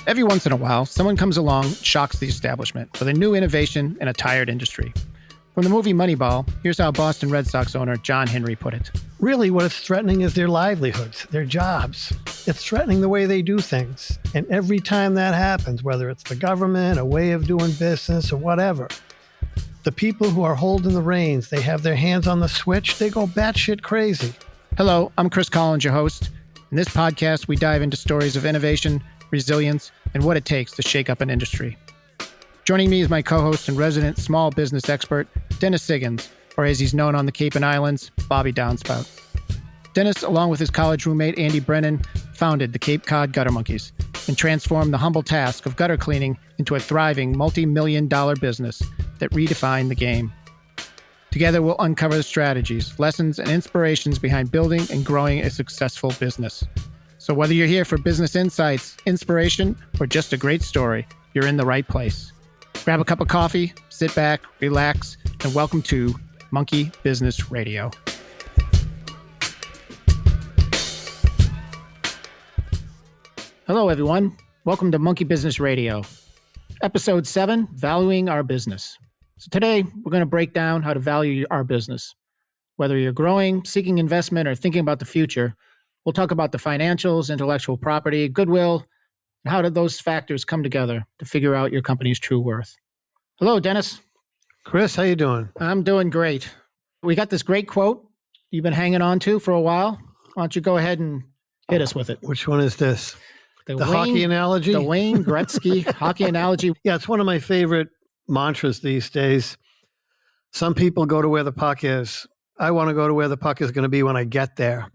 Every once in a while, someone comes along and shocks the establishment with a new innovation in a tired industry. From the movie Moneyball, here's how Boston Red Sox owner John Henry put it. Really, what it's threatening is their livelihoods, their jobs. It's threatening the way they do things. And every time that happens, whether it's the government, a way of doing business, or whatever, the people who are holding the reins, they have their hands on the switch, they go batshit crazy. Hello, I'm Chris Collins, your host. In this podcast, we dive into stories of innovation, resilience, and what it takes to shake up an industry. Joining me is my co-host and resident small business expert, Dennis Siggins, or as he's known on the Cape and Islands, Bobby Downspout. Dennis, along with his college roommate, Andy Brennan, founded the Cape Cod Gutter Monkeys and transformed the humble task of gutter cleaning into a thriving multi-million-dollar business that redefined the game. Together, we'll uncover the strategies, lessons, and inspirations behind building and growing a successful business. So whether you're here for business insights, inspiration, or just a great story, you're in the right place. Grab a cup of coffee, sit back, relax, and welcome to Monkey Business Radio. Hello, everyone. Welcome to Monkey Business Radio. Episode 7, Valuing Our Business. So today, we're going to break down how to value our business. Whether you're growing, seeking investment, or thinking about the future, we'll talk about the financials, intellectual property, goodwill, and how do those factors come together to figure out your company's true worth. Hello, Dennis. Chris, how you doing? I'm doing great. We got this great quote you've been hanging on to for a while. Why don't you go ahead and hit us with it? Which one is this? The Wayne, hockey analogy? The Wayne Gretzky hockey analogy. Yeah, it's one of my favorite mantras these days. Some people go to where the puck is. I want to go to where the puck is going to be when I get there.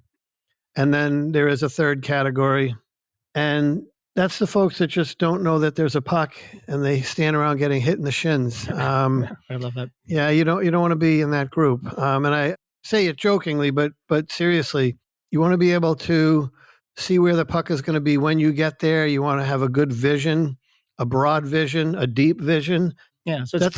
And then there is a third category. And that's the folks that just don't know that there's a puck and they stand around getting hit in the shins. I love that. Yeah, you don't want to be in that group. And I say it jokingly, but seriously, you want to be able to see where the puck is going to be when you get there. You want to have a good vision, a broad vision, a deep vision. Yeah, so it's a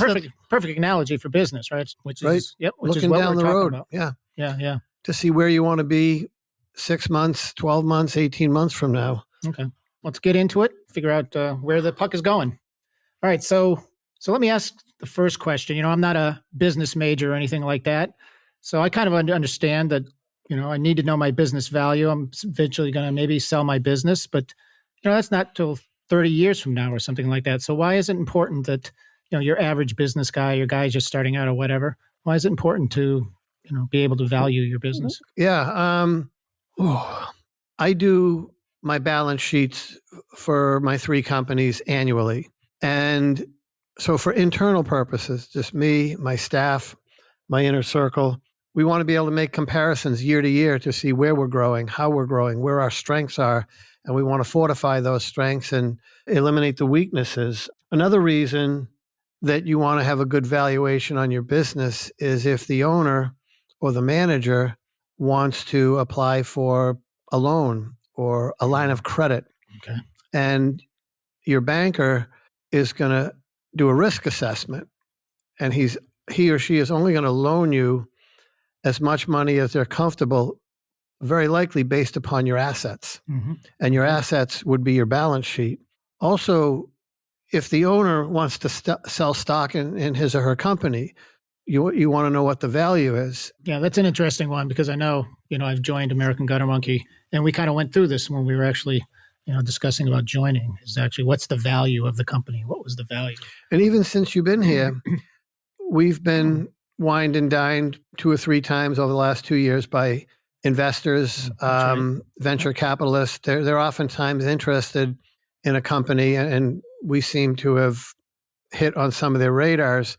perfect analogy for business, right? Which is looking what down we're the road. About. Yeah. To see where you want to be 6 months, 12 months, 18 months from now. Okay. Let's get into it, figure out where the puck is going. All right, so let me ask the first question. You know, I'm not a business major or anything like that, so I kind of understand that, you know, I need to know my business value. I'm eventually going to maybe sell my business, but, you know, that's not till 30 years from now or something like that. So why is it important that, you know, your average business guy, your guy just starting out or whatever, why is it important to, you know, be able to value your business? Yeah, I do my balance sheets for my 3 companies annually. And so for internal purposes, just me, my staff, my inner circle, we want to be able to make comparisons year to year to see where we're growing, how we're growing, where our strengths are. And we want to fortify those strengths and eliminate the weaknesses. Another reason that you want to have a good valuation on your business is if the owner or the manager wants to apply for a loan or a line of credit. Okay. And your banker is going to do a risk assessment, and he or she is only going to loan you as much money as they're comfortable, very likely based upon your assets. Mm-hmm. And your assets would be your balance sheet. Also, if the owner wants to sell stock in his or her company, you want to know what the value is. Yeah, that's an interesting one because I know, you know, I've joined American Gutter Monkey, and we kind of went through this when we were actually, you know, discussing about joining. Is actually what's the value of the company? What was the value? And even since you've been here, we've been wined and dined 2 or 3 times over the last 2 years by investors, venture capitalists. They're oftentimes interested in a company, and we seem to have hit on some of their radars.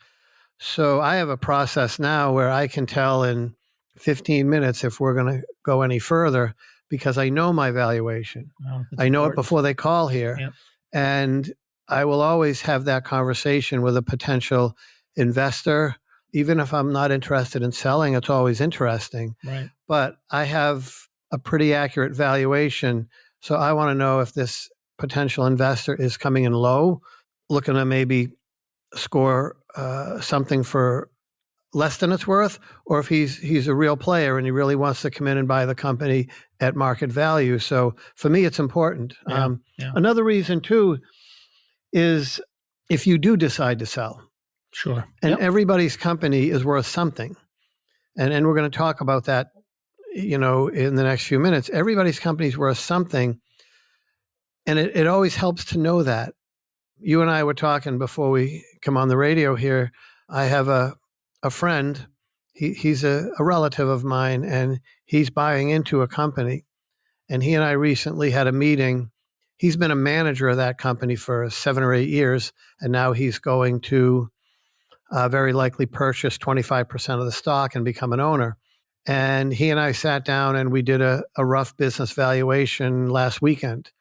So I have a process now where I can tell in 15 minutes if we're going to go any further because I know my valuation. Oh, I know it before they call here. Yep. And I will always have that conversation with a potential investor. Even if I'm not interested in selling, it's always interesting. Right. But I have a pretty accurate valuation. So I want to know if this potential investor is coming in low, looking to maybe score something for less than it's worth, or if he's a real player and he really wants to come in and buy the company at market value. So for me, it's important. Yeah. Another reason too is if you do decide to sell, Sure. and everybody's company is worth something, and we're going to talk about that, in the next few minutes. Everybody's company is worth something, and it always helps to know that. You and I were talking before we come on the radio here. I have a friend. He's a relative of mine, and he's buying into a company. And he and I recently had a meeting. He's been a manager of that company for 7 or 8 years, and now he's going to very likely purchase 25% of the stock and become an owner. And he and I sat down and we did a rough business valuation last weekend.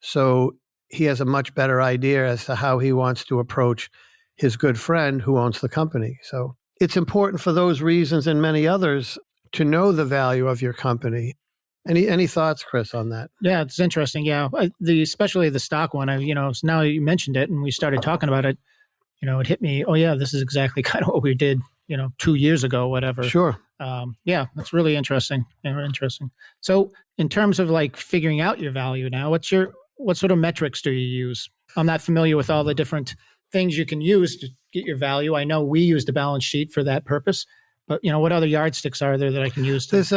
So he has a much better idea as to how he wants to approach his good friend who owns the company. So it's important for those reasons and many others to know the value of your company. Any thoughts, Chris, on that? Yeah, it's interesting. Yeah, especially the stock one. So now you mentioned it and we started talking about it. It hit me. Oh yeah, this is exactly kind of what we did. 2 years ago, whatever. Sure. Yeah, that's really interesting. Interesting. So, in terms of like figuring out your value now, what sort of metrics do you use? I'm not familiar with all the different things you can use to get your value. I know we use the balance sheet for that purpose, but what other yardsticks are there that I can use? There's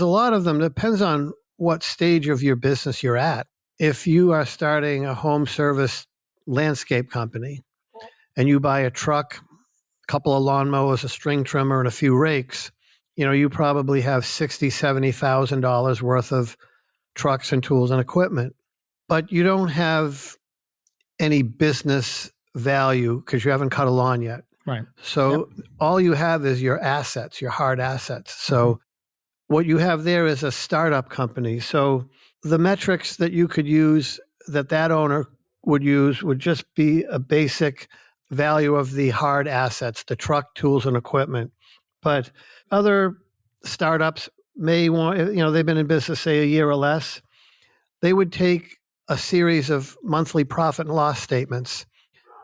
a lot of them. It depends on what stage of your business you're at. If you are starting a home service landscape company and you buy a truck, a couple of lawnmowers, a string trimmer, and a few rakes, you probably have $60,000, $70,000 worth of trucks and tools and equipment, but you don't have any business value because you haven't cut a lawn yet. Right. So all you have is your assets, your hard assets. So what you have there is a startup company. So the metrics that you could use, that owner would use, would just be a basic value of the hard assets, the truck, tools, and equipment. But other startups may want, they've been in business, say, a year or less. They would take a series of monthly profit and loss statements,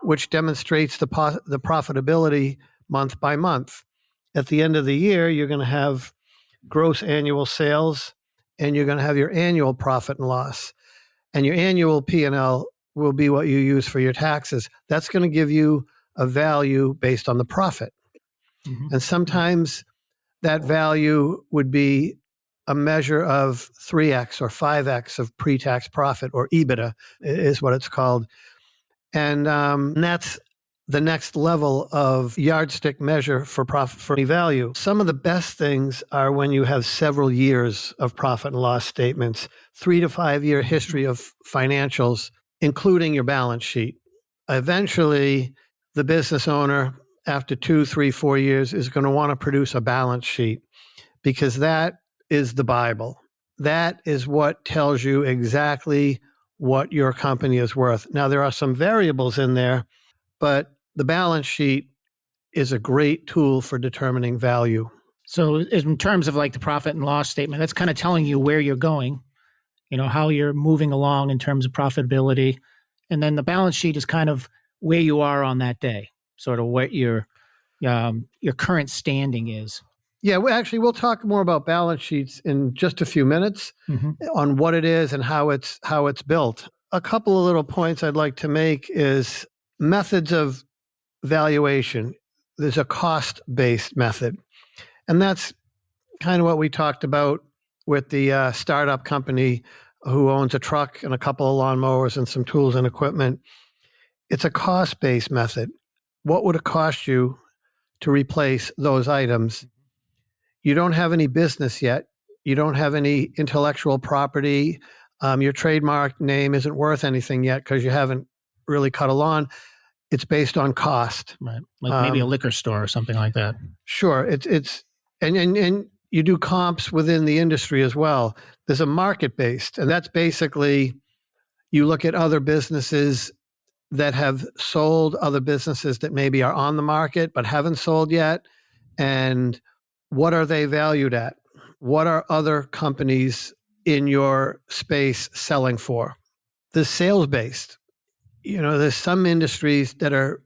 which demonstrates the profitability month by month. At the end of the year, you're going to have gross annual sales, and you're going to have your annual profit and loss. And your annual P&L will be what you use for your taxes. That's going to give you a value based on the profit. Mm-hmm. And sometimes that value would be a measure of 3x or 5x of pre-tax profit, or EBITDA is what it's called. And that's the next level of yardstick measure for profit for value. Some of the best things are when you have several years of profit and loss statements, 3 to 5 year history of financials, including your balance sheet. Eventually, the business owner, after 2, 3, 4 years, is going to want to produce a balance sheet, because that is the Bible. That is what tells you exactly what your company is worth. Now, there are some variables in there, but the balance sheet is a great tool for determining value. So in terms of like the profit and loss statement, that's kind of telling you where you're going, how you're moving along in terms of profitability. And then the balance sheet is kind of where you are on that day, sort of what your current standing is. Yeah, we'll talk more about balance sheets in just a few minutes on what it is and how it's built. A couple of little points I'd like to make is methods of valuation. There's a cost-based method, and that's kind of what we talked about with the startup company who owns a truck and a couple of lawnmowers and some tools and equipment. It's a cost-based method. What would it cost you to replace those items? You don't have any business yet. You don't have any intellectual property. Your trademark name isn't worth anything yet because you haven't really cut a lawn. It's based on cost. Right. Like maybe a liquor store or something like that. Sure. It's and you do comps within the industry as well. There's a market-based, and that's basically you look at other businesses that have sold, other businesses that maybe are on the market but haven't sold yet, and what are they valued at? What are other companies in your space selling for? There's sales-based. There's some industries that are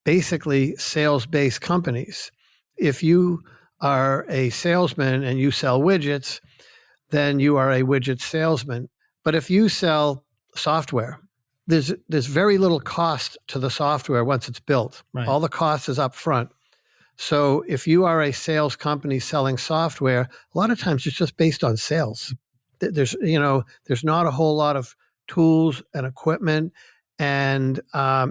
basically sales-based companies. If you are a salesman and you sell widgets, then you are a widget salesman. But if you sell software, there's very little cost to the software once it's built. Right. All the cost is up front. So if you are a sales company selling software, a lot of times it's just based on sales. There's not a whole lot of tools and equipment and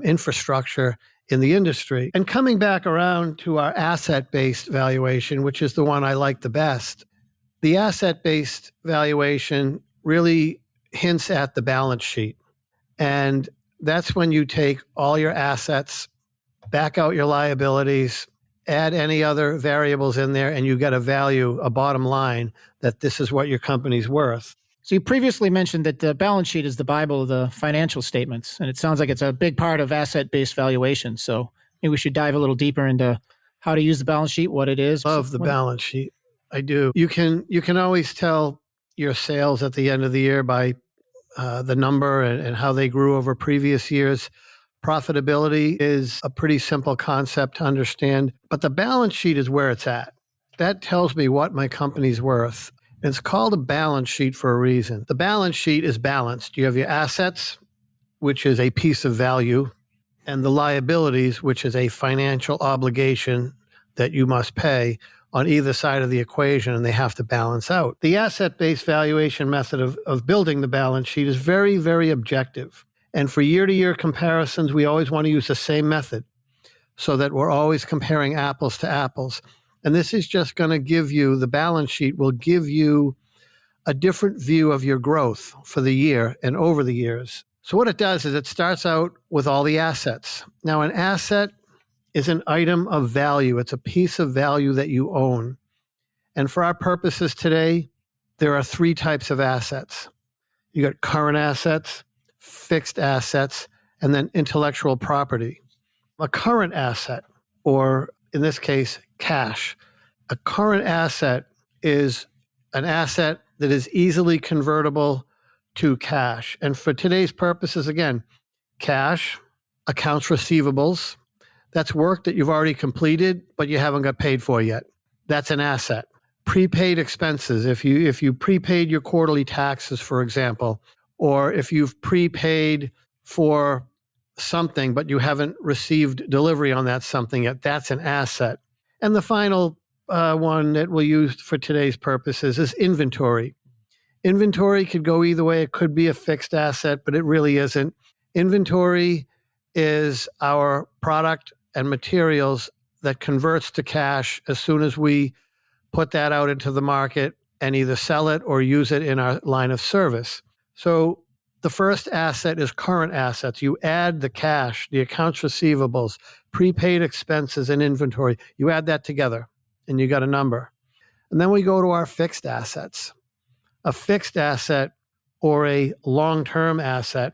infrastructure in the industry. And coming back around to our asset-based valuation, which is the one I like the best, the asset-based valuation really hints at the balance sheet. And that's when you take all your assets, back out your liabilities, add any other variables in there, and you get a value, a bottom line, that this is what your company's worth. So you previously mentioned that the balance sheet is the Bible of the financial statements, and it sounds like it's a big part of asset-based valuation. So maybe we should dive a little deeper into how to use the balance sheet, what it is. Love the balance sheet. I do. You can always tell your sales at the end of the year by the number and how they grew over previous years. Profitability is a pretty simple concept to understand, but the balance sheet is where it's at. That tells me what my company's worth. It's called a balance sheet for a reason. The balance sheet is balanced. You have your assets, which is a piece of value, and the liabilities, which is a financial obligation that you must pay on either side of the equation, and they have to balance out. The asset-based valuation method of building the balance sheet is very, very objective. And for year-to-year comparisons, we always want to use the same method so that we're always comparing apples to apples. And this is just going to give you, the balance sheet will give you a different view of your growth for the year and over the years. So what it does is it starts out with all the assets. Now, an asset is an item of value. It's a piece of value that you own. And for our purposes today, there are three types of assets. You got current assets, fixed assets, and then intellectual property. A current asset, or in this case, cash. A current asset is an asset that is easily convertible to cash. And for today's purposes, again, cash, accounts receivables, that's work that you've already completed, but you haven't got paid for yet. That's an asset. Prepaid expenses, if you prepaid your quarterly taxes, for example, or if you've prepaid for something, but you haven't received delivery on that something yet, that's an asset. And the final one that we'll use for today's purposes is inventory. Inventory could go either way. It could be a fixed asset, but it really isn't. Inventory is our product and materials that converts to cash as soon as we put that out into the market and either sell it or use it in our line of service. So the first asset is current assets. You add the cash, the accounts receivables, prepaid expenses, and inventory. You add that together, and you got a number. And then we go to our fixed assets. A fixed asset or a long-term asset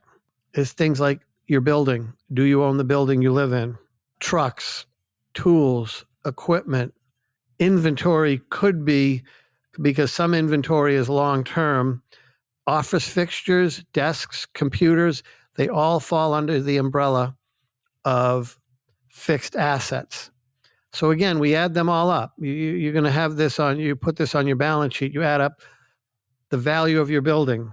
is things like your building. Do you own the building you live in? Trucks, tools, equipment. Inventory could be, because some inventory is long-term, office fixtures, desks, computers, they all fall under the umbrella of fixed assets. So again, we add them all up. You're going to have this on, you put this on your balance sheet, you add up the value of your building,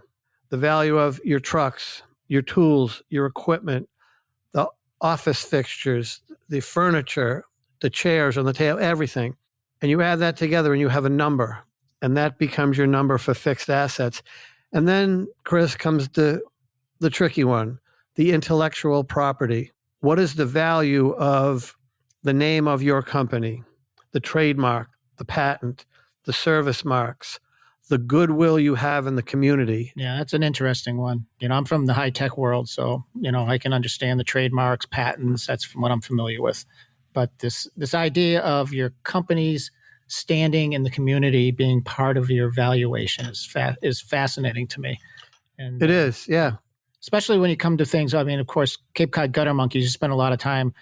the value of your trucks, your tools, your equipment, the office fixtures, the furniture, the chairs on the table, everything. And you add that together and you have a number, and that becomes your number for fixed assets. And then, Chris, comes the tricky one, the intellectual property. What is the value of the name of your company, the trademark, the patent, the service marks, the goodwill you have in the community? Yeah, that's an interesting one. I'm from the high-tech world, so, I can understand the trademarks, patents. That's what I'm familiar with. But this idea of your company's standing in the community being part of your valuation is fascinating to me. And it is, yeah. Especially when you come to things, of course, Cape Cod gutter monkeys, you spend a lot of time,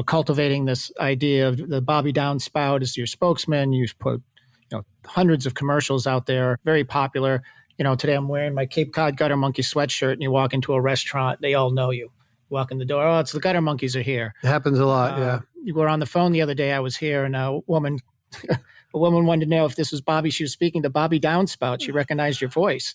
cultivating this idea of the Bobby Downspout as your spokesman. You've put, hundreds of commercials out there, very popular. Today I'm wearing my Cape Cod gutter monkey sweatshirt, and you walk into a restaurant, they all know you. Walk in the door, oh, it's the gutter monkeys are here. It happens a lot, yeah. you were on the phone the other day. I was here, and a woman wanted to know if this was Bobby. She was speaking to Bobby Downspout. She recognized your voice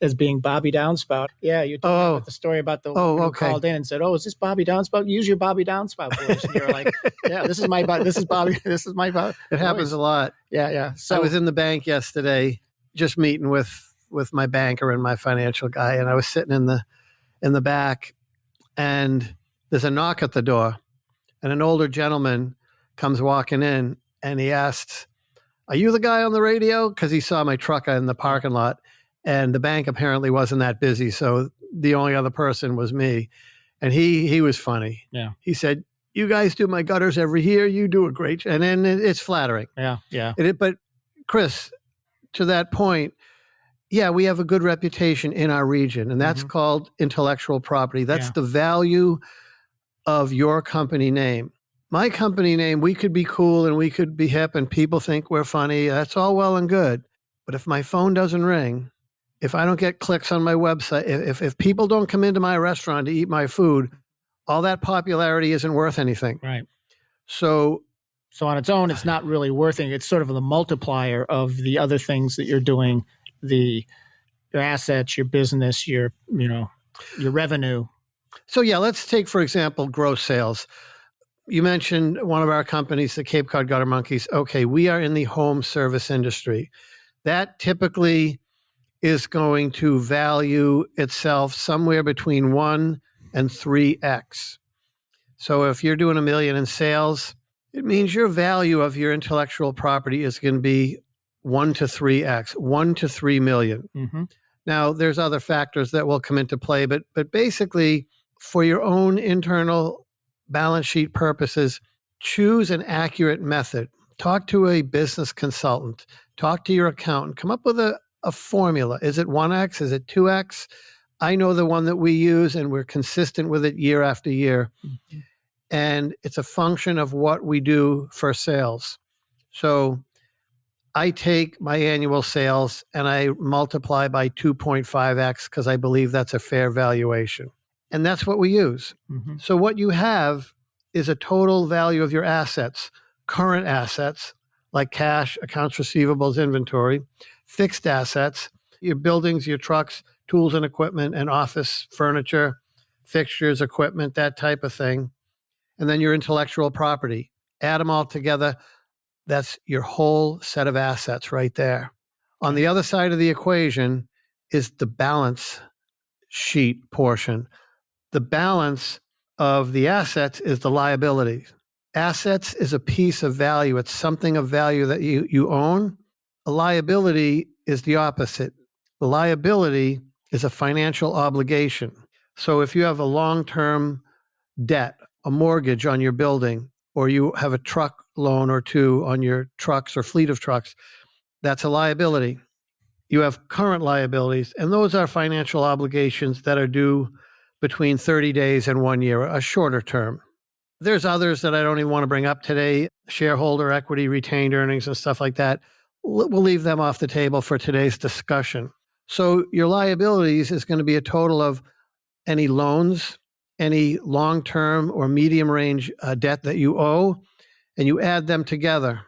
as being Bobby Downspout. Yeah, you told me the story about the woman who called in and said, "Oh, is this Bobby Downspout? Use your Bobby Downspout voice." And you're like, "Yeah, this is my Bobby. This is my Bobby." It happens a lot. Yeah. So I was in the bank yesterday, just meeting with my banker and my financial guy, and I was sitting in the back, and there's a knock at the door, and an older gentleman comes walking in, and he asks, "Are you the guy on the radio?" Because he saw my truck in the parking lot. And the bank apparently wasn't that busy, so the only other person was me. And he was funny. Yeah. He said, "You guys do my gutters every year. You do a great job." And then it's flattering. Yeah. But Chris, to that point, yeah, we have a good reputation in our region, and that's called intellectual property. That's the value of your company name. My company name, we could be cool and we could be hip and people think we're funny. That's all well and good. But if my phone doesn't ring, if I don't get clicks on my website, if people don't come into my restaurant to eat my food, all that popularity isn't worth anything. Right. So on its own, it's not really worth it. It's sort of the multiplier of the other things that you're doing, your assets, your business, your revenue. So yeah, let's take, for example, gross sales. You mentioned one of our companies, the Cape Cod Gutter Monkeys. Okay, we are in the home service industry. That typically is going to value itself somewhere between 1 and 3x. So if you're doing $1 million in sales, it means your value of your intellectual property is going to be 1 to 3x, 1 to 3 million. Mm-hmm. Now, there's other factors that will come into play, but basically, for your own internal balance sheet purposes, choose an accurate method. Talk to a business consultant. Talk to your accountant. Come up with a formula. Is it 1x? Is it 2x? I know the one that we use, and we're consistent with it year after year. Mm-hmm. And it's a function of what we do for sales. So I take my annual sales and I multiply by 2.5x because I believe that's a fair valuation. And that's what we use. Mm-hmm. So what you have is a total value of your assets, current assets, like cash, accounts receivables, inventory, fixed assets, your buildings, your trucks, tools and equipment, and office furniture, fixtures, equipment, that type of thing. And then your intellectual property. Add them all together. That's your whole set of assets right there. On the other side of the equation is the balance sheet portion. The balance of the assets is the liability. Assets is a piece of value. It's something of value that you own. A liability is the opposite. The liability is a financial obligation. So if you have a long-term debt, a mortgage on your building, or you have a truck loan or two on your trucks or fleet of trucks, that's a liability. You have current liabilities, and those are financial obligations that are due between 30 days and 1 year, a shorter term. There's others that I don't even want to bring up today, shareholder equity, retained earnings, and stuff like that. We'll leave them off the table for today's discussion. So your liabilities is going to be a total of any loans, any long-term or medium-range debt that you owe, and you add them together,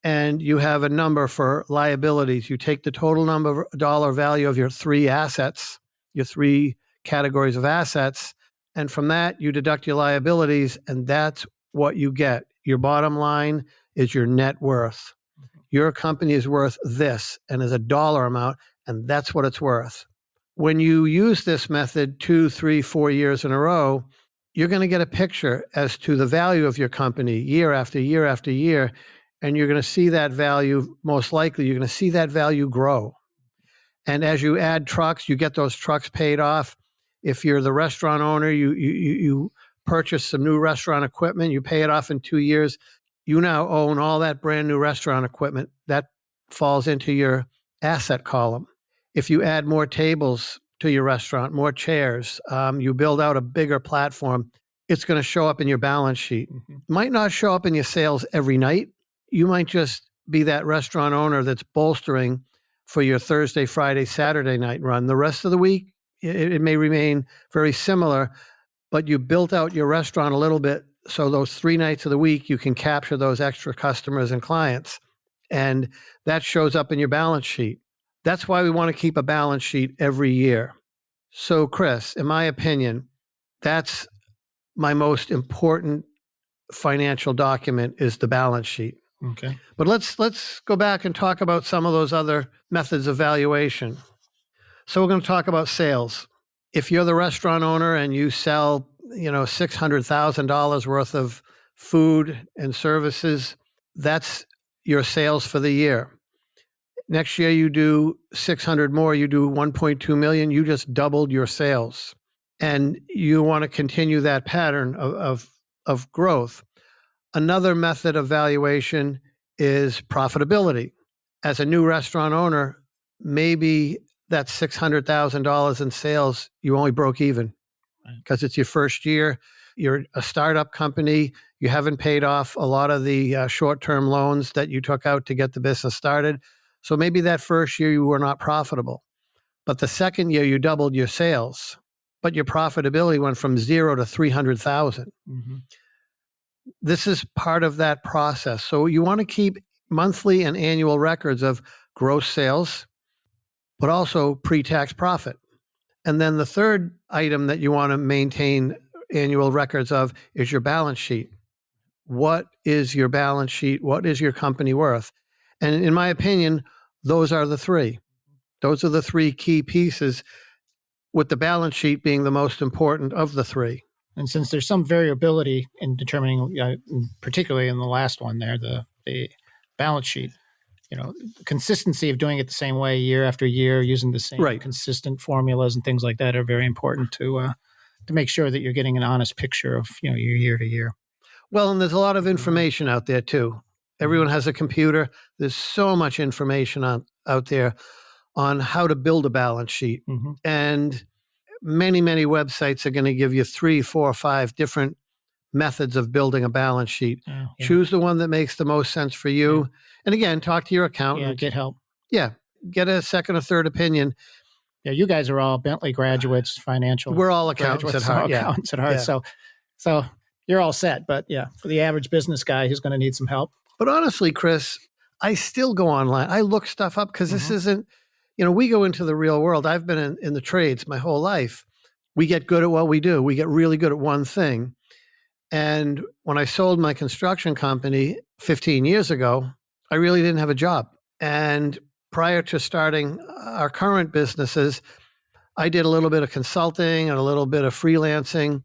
and you have a number for liabilities. You take the total number dollar value of your three assets, your three categories of assets, and from that, you deduct your liabilities, and that's what you get. Your bottom line is your net worth. Your company is worth this, and is a dollar amount, and that's what it's worth. When you use this method 2, 3, 4 years in a row, you're going to get a picture as to the value of your company year after year after year, and you're going to see that value, most likely, you're going to see that value grow. And as you add trucks, you get those trucks paid off. If you're the restaurant owner, you purchase some new restaurant equipment, you pay it off in 2 years. You now own all that brand new restaurant equipment. That falls into your asset column. If you add more tables to your restaurant, more chairs, you build out a bigger platform, it's going to show up in your balance sheet. Mm-hmm. It might not show up in your sales every night. You might just be that restaurant owner that's bolstering for your Thursday, Friday, Saturday night run. The rest of the week, it may remain very similar, but you built out your restaurant a little bit So those 3 nights of the week, you can capture those extra customers and clients. And that shows up in your balance sheet. That's why we want to keep a balance sheet every year. So, Chris, in my opinion, that's my most important financial document is the balance sheet. Okay. But let's go back and talk about some of those other methods of valuation. So we're going to talk about sales. If you're the restaurant owner and you sell, $600,000 worth of food and services, that's your sales for the year. Next year you do 600 more, you do 1.2 million, you just doubled your sales. And you want to continue that pattern of growth. Another method of valuation is profitability. As a new restaurant owner, maybe that $600,000 in sales, you only broke even because it's your first year. You're a startup company. You haven't paid off a lot of the short-term loans that you took out to get the business started. So maybe that first year you were not profitable. But the second year you doubled your sales, but your profitability went from 0 to 300,000. Mm-hmm. This is part of that process. So you want to keep monthly and annual records of gross sales, but also pre-tax profit. And then the third item that you want to maintain annual records of is your balance sheet. What is your balance sheet? What is your company worth? And in my opinion, those are the three. Those are the three key pieces, with the balance sheet being the most important of the three. And since there's some variability in determining, particularly in the last one there, the balance sheet, the consistency of doing it the same way year after year, using the same consistent formulas and things like that are very important to make sure that you're getting an honest picture of your year to year. Well, and there's a lot of information out there too. Everyone has a computer. There's so much information out there on how to build a balance sheet. Mm-hmm. And many, many websites are going to give you 3, 4, 5 different methods of building a balance sheet. Yeah. Choose the one that makes the most sense for you. Yeah. And again, talk to your accountant. Yeah, get help. Yeah, get a second or third opinion. Yeah, you guys are all Bentley graduates, financial. We're all accountants at heart. Accountants at heart. Yeah. So you're all set. But yeah, for the average business guy who's going to need some help. But honestly, Chris, I still go online. I look stuff up because this isn't, we go into the real world. I've been in the trades my whole life. We get good at what we do. We get really good at one thing. And when I sold my construction company 15 years ago, I really didn't have a job. And prior to starting our current businesses, I did a little bit of consulting and a little bit of freelancing.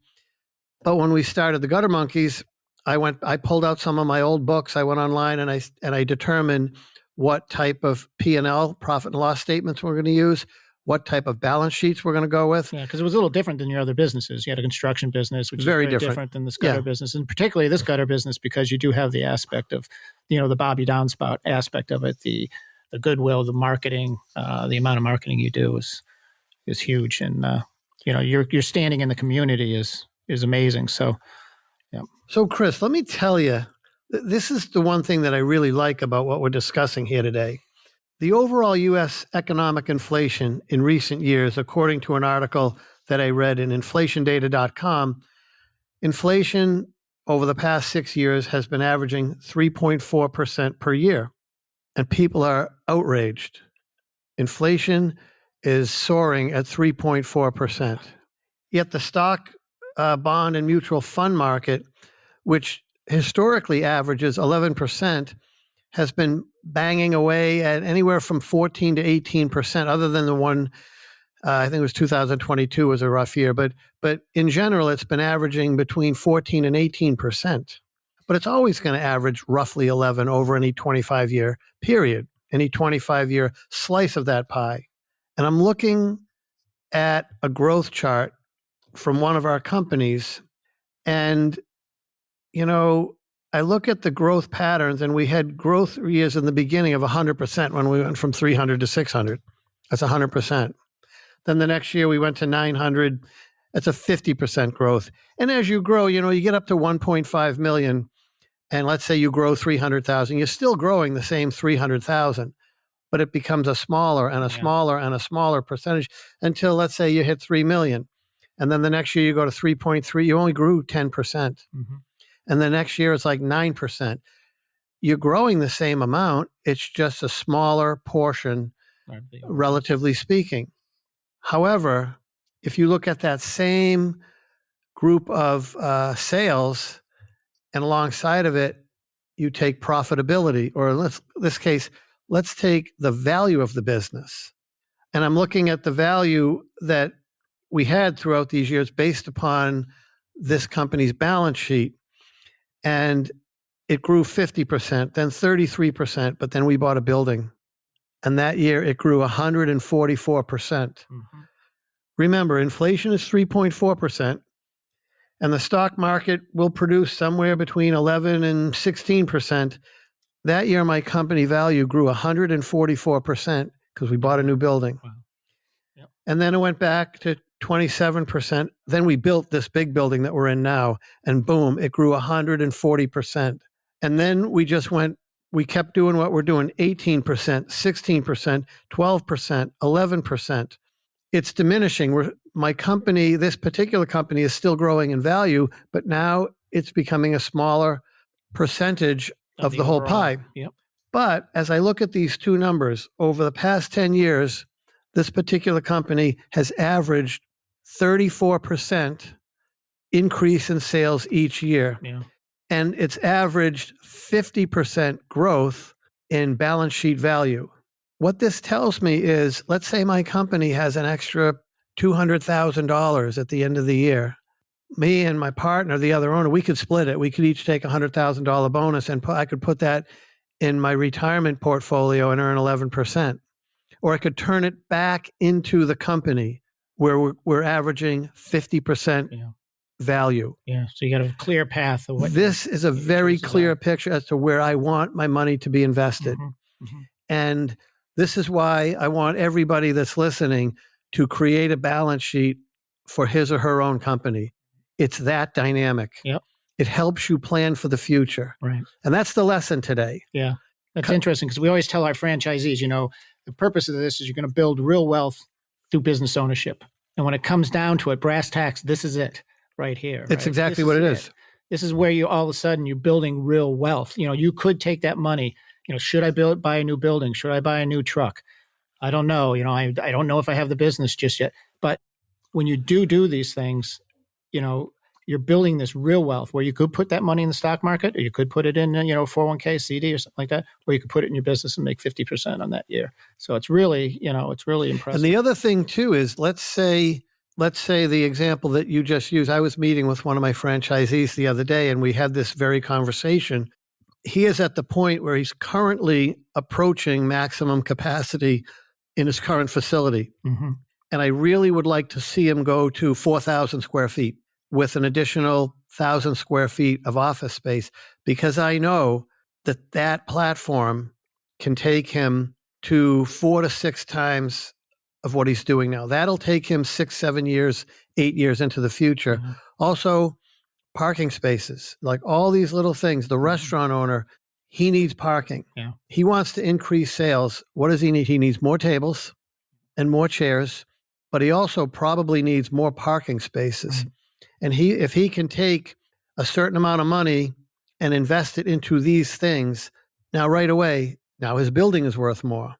But when we started the Gutter Monkeys, I pulled out some of my old books. I went online and I determined what type of P&L, profit and loss statements we're going to use, what type of balance sheets we're going to go with. Yeah, because it was a little different than your other businesses. You had a construction business, which is very different than this gutter business, and particularly this gutter business because you do have the aspect of, the Bobby Downspout aspect of it, the goodwill, the marketing, the amount of marketing you do is huge, and your standing in the community is amazing. So, yeah. So, Chris, let me tell you, this is the one thing that I really like about what we're discussing here today. The overall U.S. economic inflation in recent years, according to an article that I read in inflationdata.com, inflation over the past 6 years has been averaging 3.4% per year, and people are outraged. Inflation is soaring at 3.4%. Yet the stock, bond, and mutual fund market, which historically averages 11%, has been banging away at anywhere from 14 to 18%, other than the one, I think it was 2022 was a rough year, but in general, it's been averaging between 14 and 18%. But it's always going to average roughly 11 over any 25-year period, any 25-year slice of that pie. And I'm looking at a growth chart from one of our companies, and, I look at the growth patterns, and we had growth years in the beginning of 100% when we went from 300 to 600. That's 100%. Then the next year we went to 900. That's a 50% growth. And as you grow, you get up to 1.5 million, and let's say you grow 300,000. You're still growing the same 300,000, but it becomes a smaller and a smaller and a smaller percentage until, let's say, you hit 3 million. And then the next year you go to 3.3. You only grew 10%. Mm-hmm. And the next year it's like 9%. You're growing the same amount. It's just a smaller portion, relatively speaking. However, if you look at that same group of sales and alongside of it, you take profitability, or this case, let's take the value of the business. And I'm looking at the value that we had throughout these years based upon this company's balance sheet. And it grew 50%, then 33%, but then we bought a building. And that year it grew 144%. Remember, inflation is 3.4%, and the stock market will produce somewhere between 11 and 16%. That year, my company value grew 144% because we bought a new building. Wow. Yep. And then it went back to 27%. Then we built this big building that we're in now, and boom, it grew 140%. And then we kept doing what we're doing, 18%, 16%, 12%, 11%. It's diminishing. My company, this particular company, is still growing in value, but now it's becoming a smaller percentage of the whole pie. Yep. But as I look at these two numbers, over the past 10 years, this particular company has averaged 34% increase in sales each year. Yeah. And it's averaged 50% growth in balance sheet value. What this tells me is, let's say my company has an extra $200,000 at the end of the year. Me and my partner, the other owner, we could split it. We could each take a $100,000 bonus, and I could put that in my retirement portfolio and earn 11%. Or I could turn it back into the company where we're averaging 50% value. Yeah. So you got a clear path of what this is a very clear picture as to where I want my money to be invested. And this is why I want everybody that's listening to create a balance sheet for his or her own company. It's that dynamic. Yep. It helps you plan for the future. Right. And that's the lesson today. Yeah. That's interesting because we always tell our franchisees, the purpose of this is you're going to build real wealth through business ownership. And when it comes down to it, brass tacks, this is it right here. It's exactly what it is. This is where all of a sudden you're building real wealth. You could take that money. Should I buy a new building? Should I buy a new truck? I don't know. I don't know if I have the business just yet. But when you do these things, you're building this real wealth where you could put that money in the stock market, or you could put it in, 401k, CD or something like that, or you could put it in your business and make 50% on that year. So it's really, it's really impressive. And the other thing too is, let's say the example that you just used. I was meeting with one of my franchisees the other day, and we had this very conversation. He is at the point where he's currently approaching maximum capacity in his current facility. And I really would like to see him go to 4,000 square feet with an additional 1,000 square feet of office space, because I know that platform can take him to 4 to 6 times of what he's doing now. That'll take him 6, 7 years, 8 years into the future. Also, parking spaces, like all these little things. The restaurant owner, he needs parking. Yeah. He wants to increase sales. What does he need? He needs more tables and more chairs, but he also probably needs more parking spaces. And if he can take a certain amount of money and invest it into these things, now right away, now his building is worth more.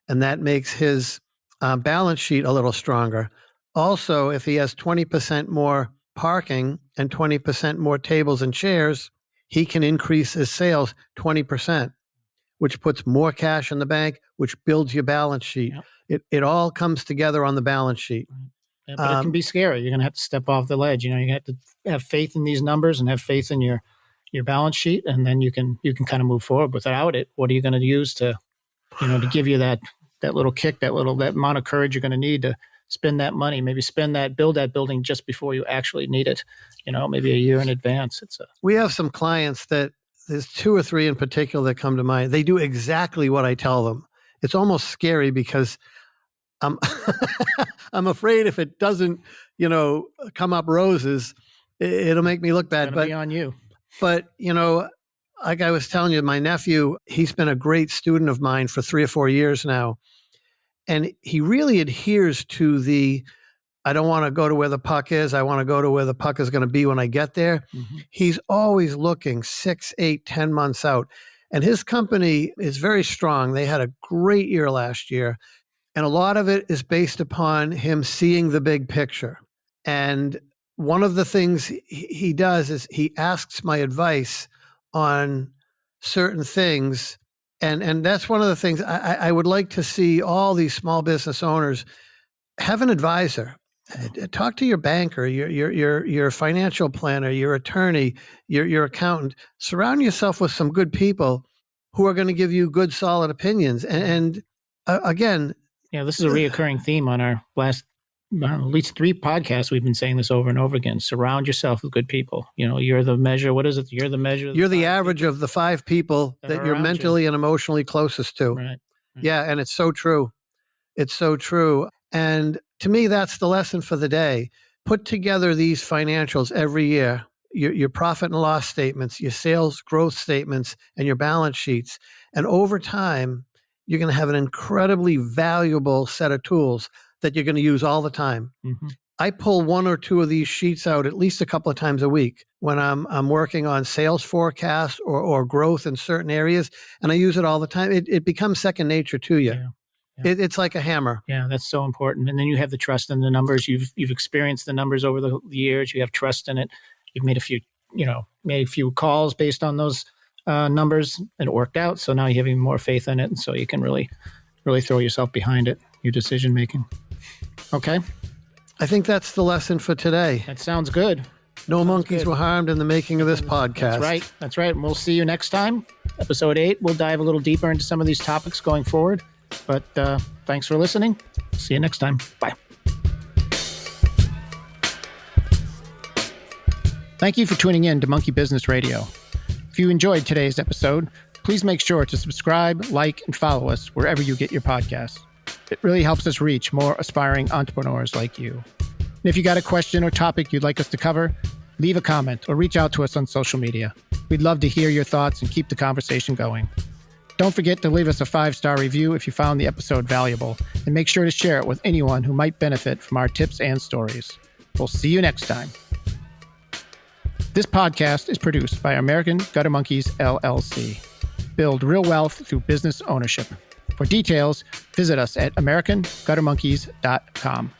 And that makes his balance sheet a little stronger. Also, if he has 20% more parking and 20% more tables and chairs, he can increase his sales 20%, which puts more cash in the bank, which builds your balance sheet. It all comes together on the balance sheet. Yeah, but it can be scary. You're going to have to step off the ledge. You have to have faith in these numbers and have faith in your balance sheet, and then you can kind of move forward. Without it, what are you going to use to give you that little kick, that amount of courage you're going to need to spend that money, maybe build that building just before you actually need it, maybe a year in advance. We have some clients that there's 2 or 3 in particular that come to mind. They do exactly what I tell them. It's almost scary because I'm afraid if it doesn't, come up roses, it'll make me look bad. It's gonna be on you. But, like I was telling you, my nephew, he's been a great student of mine for 3 or 4 years now. And he really adheres to the I don't want to go to where the puck is. I want to go to where the puck is going to be when I get there. Mm-hmm. He's always looking 6, 8, 10 months out. And his company is very strong. They had a great year last year. And a lot of it is based upon him seeing the big picture. And one of the things he does is he asks my advice on certain things. And that's one of the things I would like to see all these small business owners have an advisor. Talk to your banker, your financial planner, your attorney, your accountant. Surround yourself with some good people who are going to give you good, solid opinions. And again, this is a reoccurring theme on our last at least 3 podcasts. We've been saying this over and over again. Surround yourself with good people. You're the measure. What is it? You're the measure. You're the average of the 5 people that you're mentally and emotionally closest to. Right. Yeah, and it's so true. It's so true. And to me, that's the lesson for the day. Put together these financials every year, your profit and loss statements, your sales growth statements, and your balance sheets. And over time, you're going to have an incredibly valuable set of tools that you're going to use all the time. Mm-hmm. I pull 1 or 2 of these sheets out at least a couple of times a week when I'm working on sales forecasts or growth in certain areas, and I use it all the time. It becomes second nature to you. Yeah. It's like a hammer. Yeah, that's so important. And then you have the trust in the numbers. You've experienced the numbers over the years. You have trust in it. You've made a few calls based on those numbers, and it worked out. So now you have even more faith in it, and so you can really, really throw yourself behind it. Your decision making. Okay. I think that's the lesson for today. That sounds good. No monkeys were harmed in the making of this podcast. That's right. And we'll see you next time. Episode 8. We'll dive a little deeper into some of these topics going forward. But thanks for listening. See you next time. Bye. Thank you for tuning in to Monkey Business Radio. If you enjoyed today's episode, please make sure to subscribe, like, and follow us wherever you get your podcasts. It really helps us reach more aspiring entrepreneurs like you. And if you got a question or topic you'd like us to cover, leave a comment or reach out to us on social media. We'd love to hear your thoughts and keep the conversation going. Don't forget to leave us a 5-star review if you found the episode valuable, and make sure to share it with anyone who might benefit from our tips and stories. We'll see you next time. This podcast is produced by American Gutter Monkeys, LLC. Build real wealth through business ownership. For details, visit us at AmericanGutterMonkeys.com.